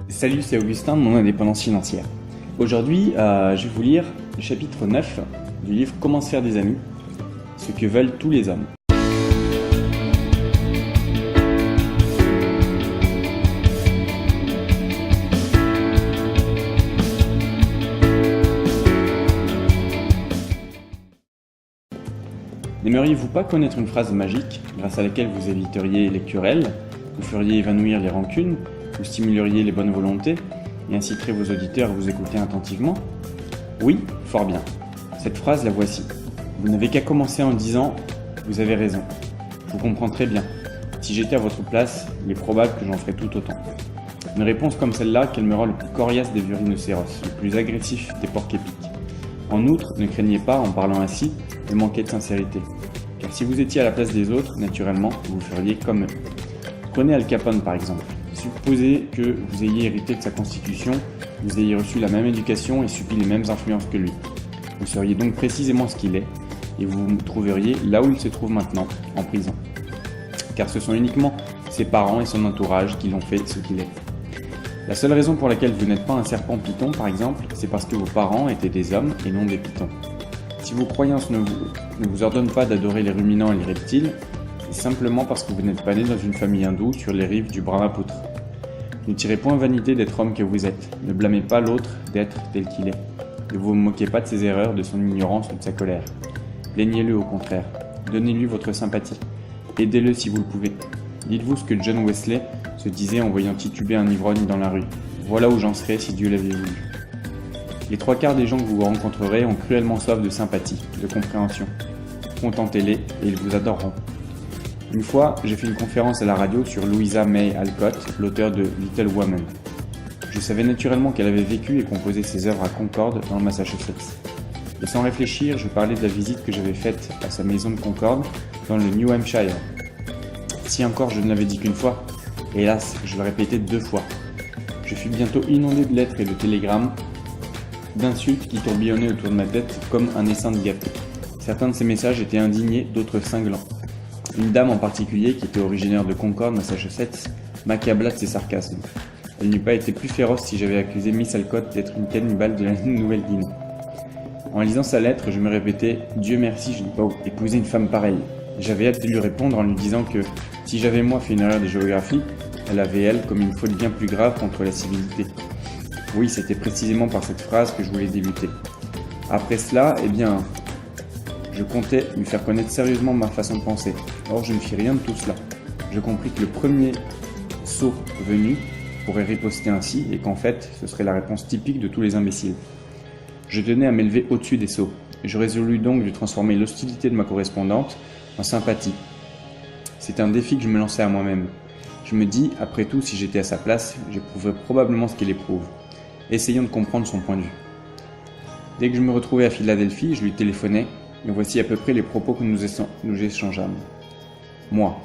Salut, c'est Augustin de mon indépendance financière. Aujourd'hui, je vais vous lire le chapitre 9 du livre Comment se faire des amis, ce que veulent tous les hommes. N'aimeriez-vous pas connaître une phrase magique grâce à laquelle vous éviteriez les querelles, vous feriez évanouir les rancunes, vous stimuleriez les bonnes volontés et inciterez vos auditeurs à vous écouter attentivement? Oui, fort bien. Cette phrase, la voici. Vous n'avez qu'à commencer en disant « Vous avez raison ». Je vous comprends très bien. Si j'étais à votre place, il est probable que j'en ferais tout autant. Une réponse comme celle-là calmera le plus coriace des vieux rhinocéros, le plus agressif des porcs épiques. En outre, ne craignez pas, en parlant ainsi, de manquer de sincérité. Car si vous étiez à la place des autres, naturellement, vous feriez comme eux. Prenez Al Capone par exemple. Supposez que vous ayez hérité de sa constitution, vous ayez reçu la même éducation et subi les mêmes influences que lui. Vous seriez donc précisément ce qu'il est, et vous vous trouveriez là où il se trouve maintenant, en prison. Car ce sont uniquement ses parents et son entourage qui l'ont fait ce qu'il est. La seule raison pour laquelle vous n'êtes pas un serpent python par exemple, c'est parce que vos parents étaient des hommes et non des pythons. Si vos croyances ne vous ordonnent pas d'adorer les ruminants et les reptiles, c'est simplement parce que vous n'êtes pas né dans une famille hindoue sur les rives du Brahmapoutre. Ne tirez point vanité d'être homme que vous êtes, ne blâmez pas l'autre d'être tel qu'il est. Ne vous moquez pas de ses erreurs, de son ignorance ou de sa colère. Plaignez-le au contraire, donnez-lui votre sympathie, aidez-le si vous le pouvez. Dites-vous ce que John Wesley se disait en voyant tituber un ivrogne dans la rue. Voilà où j'en serais si Dieu l'avait voulu. Les trois quarts des gens que vous rencontrerez ont cruellement soif de sympathie, de compréhension. Contentez-les et ils vous adoreront. Une fois, j'ai fait une conférence à la radio sur Louisa May Alcott, l'auteure de Little Women. Je savais naturellement qu'elle avait vécu et composé ses œuvres à Concord, dans le Massachusetts. Et sans réfléchir, je parlais de la visite que j'avais faite à sa maison de Concord, dans le New Hampshire. Si encore je ne l'avais dit qu'une fois, hélas, je le répétais 2 fois. Je fus bientôt inondé de lettres et de télégrammes, d'insultes qui tourbillonnaient autour de ma tête comme un essaim de guêpes. Certains de ces messages étaient indignés, d'autres cinglants. Une dame en particulier, qui était originaire de Concord, Massachusetts, m'accabla de ses sarcasmes. Elle n'eût pas été plus féroce si j'avais accusé Miss Alcott d'être une cannibale de la Nouvelle-Guinée. En lisant sa lettre, je me répétais « Dieu merci, je n'ai pas épousé une femme pareille ». J'avais hâte de lui répondre en lui disant que, si j'avais moi fait une erreur de géographie, elle avait elle comme une faute bien plus grave contre la civilité. Oui, c'était précisément par cette phrase que je voulais débuter. Après cela, je comptais lui faire connaître sérieusement ma façon de penser. Or, je ne fis rien de tout cela. Je compris que le premier sot venu pourrait riposter ainsi et qu'en fait, ce serait la réponse typique de tous les imbéciles. Je tenais à m'élever au-dessus des sots. Je résolus donc de transformer l'hostilité de ma correspondante en sympathie. C'est un défi que je me lançais à moi-même. Je me dis, après tout, si j'étais à sa place, j'éprouverais probablement ce qu'elle éprouve. Essayons de comprendre son point de vue. Dès que je me retrouvais à Philadelphie, je lui téléphonais, et voici à peu près les propos que nous échangeâmes. Moi.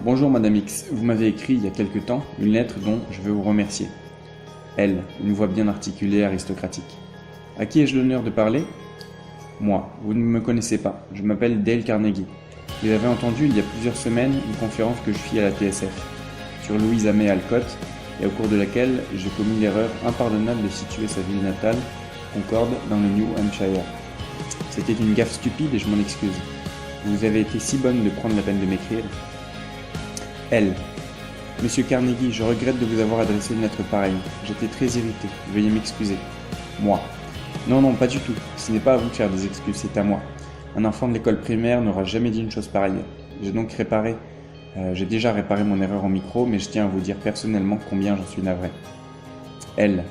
Bonjour Madame X, vous m'avez écrit il y a quelque temps une lettre dont je veux vous remercier. Elle, une voix bien articulée, aristocratique. À qui ai-je l'honneur de parler? Moi. Vous ne me connaissez pas, je m'appelle Dale Carnegie. Vous avez entendu il y a plusieurs semaines une conférence que je fis à la TSF sur Louisa May Alcott et au cours de laquelle j'ai commis l'erreur impardonnable de situer sa ville natale, Concord, dans le New Hampshire. C'était une gaffe stupide et je m'en excuse. Vous avez été si bonne de prendre la peine de m'écrire. Elle. Monsieur Carnegie, je regrette de vous avoir adressé une lettre pareille. J'étais très irrité. Veuillez m'excuser. Moi. Non, pas du tout. Ce n'est pas à vous de faire des excuses, c'est à moi. Un enfant de l'école primaire n'aura jamais dit une chose pareille. J'ai déjà réparé mon erreur en micro, mais je tiens à vous dire personnellement combien j'en suis navré. Elle.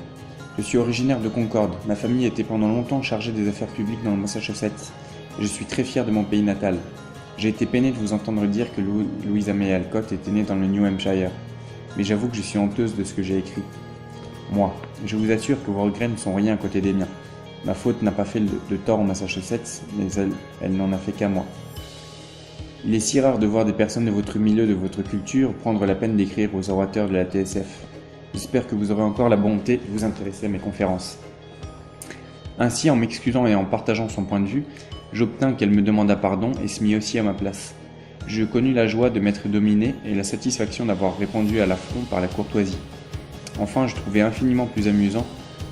Je suis originaire de Concord. Ma famille était pendant longtemps chargée des affaires publiques dans le Massachusetts. Je suis très fier de mon pays natal. J'ai été peiné de vous entendre dire que Louisa May Alcott était née dans le New Hampshire. Mais j'avoue que je suis honteuse de ce que j'ai écrit. Moi. Je vous assure que vos regrets ne sont rien à côté des miens. Ma faute n'a pas fait de tort au Massachusetts, mais elle n'en a fait qu'à moi. Il est si rare de voir des personnes de votre milieu, de votre culture, prendre la peine d'écrire aux orateurs de la TSF. J'espère que vous aurez encore la bonté de vous intéresser à mes conférences. Ainsi, en m'excusant et en partageant son point de vue, j'obtins qu'elle me demandât pardon et se mit aussi à ma place. Je connus la joie de m'être dominé et la satisfaction d'avoir répondu à l'affront par la courtoisie. Enfin, je trouvais infiniment plus amusant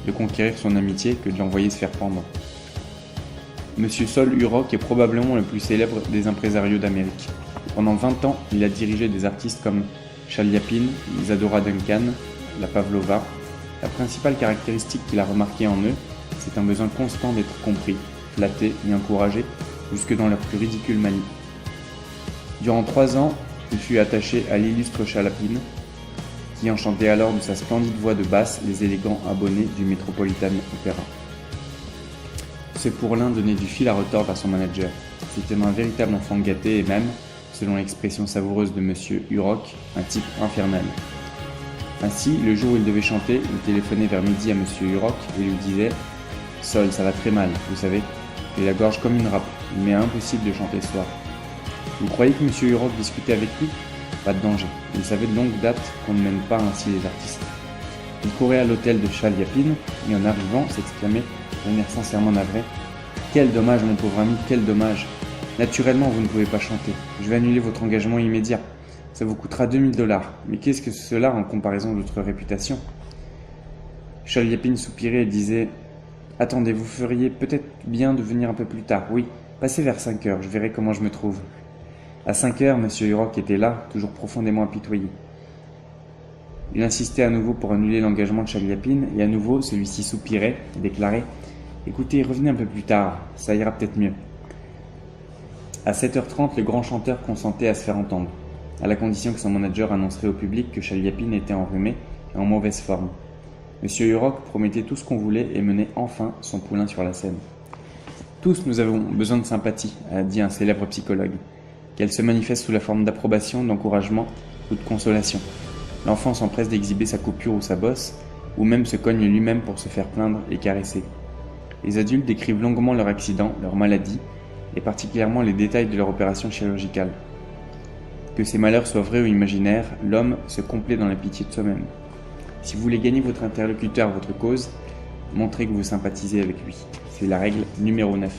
de conquérir son amitié que de l'envoyer se faire pendre. Monsieur Sol Hurok est probablement le plus célèbre des impresarios d'Amérique. Pendant 20 ans, il a dirigé des artistes comme Chaliapin, Isadora Duncan, la Pavlova. La principale caractéristique qu'il a remarquée en eux, c'est un besoin constant d'être compris, flatté et encouragé, jusque dans leur plus ridicule manie. Durant 3 ans, il fut attaché à l'illustre Chaliapin, qui enchantait alors de sa splendide voix de basse les élégants abonnés du Metropolitan Opera. Ce pour l'un donnait du fil à retordre à son manager. C'était un véritable enfant gâté et même, selon l'expression savoureuse de Monsieur Hurok, un type infernal. Ainsi, le jour où il devait chanter, il téléphonait vers midi à Monsieur Hurok et lui disait « Sol, ça va très mal, vous savez, j'ai la gorge comme une râpe, il m'est impossible de chanter ce soir. » Vous croyez que Monsieur Hurok discutait avec lui ? Pas de danger, il savait de longue date qu'on ne mène pas ainsi les artistes. Il courait à l'hôtel de Chaliapin et en arrivant s'exclamait d'un air sincèrement navré « Quel dommage mon pauvre ami, quel dommage ! Naturellement vous ne pouvez pas chanter, je vais annuler votre engagement immédiat. Ça vous coûtera $2000, mais qu'est-ce que cela en comparaison de votre réputation ?» Chaliapin soupirait et disait « Attendez, vous feriez peut-être bien de venir un peu plus tard, oui, passez vers 5 heures, je verrai comment je me trouve. » À 5 heures, Monsieur Hurok était là, toujours profondément apitoyé. Il insistait à nouveau pour annuler l'engagement de Chaliapin, et à nouveau celui-ci soupirait et déclarait « Écoutez, revenez un peu plus tard, ça ira peut-être mieux. » À 7h30, le grand chanteur consentait à se faire entendre, à la condition que son manager annoncerait au public que Chaliapin était enrhumé et en mauvaise forme. Monsieur Hurok promettait tout ce qu'on voulait et menait enfin son poulain sur la scène. « Tous nous avons besoin de sympathie », a dit un célèbre psychologue, qu'elle se manifeste sous la forme d'approbation, d'encouragement ou de consolation. L'enfant s'empresse d'exhiber sa coupure ou sa bosse, ou même se cogne lui-même pour se faire plaindre et caresser. Les adultes décrivent longuement leur accident, leur maladie, et particulièrement les détails de leur opération chirurgicale. Que ces malheurs soient vrais ou imaginaires, l'homme se complaît dans la pitié de soi-même. Si vous voulez gagner votre interlocuteur à votre cause, montrez que vous sympathisez avec lui. C'est la règle numéro 9.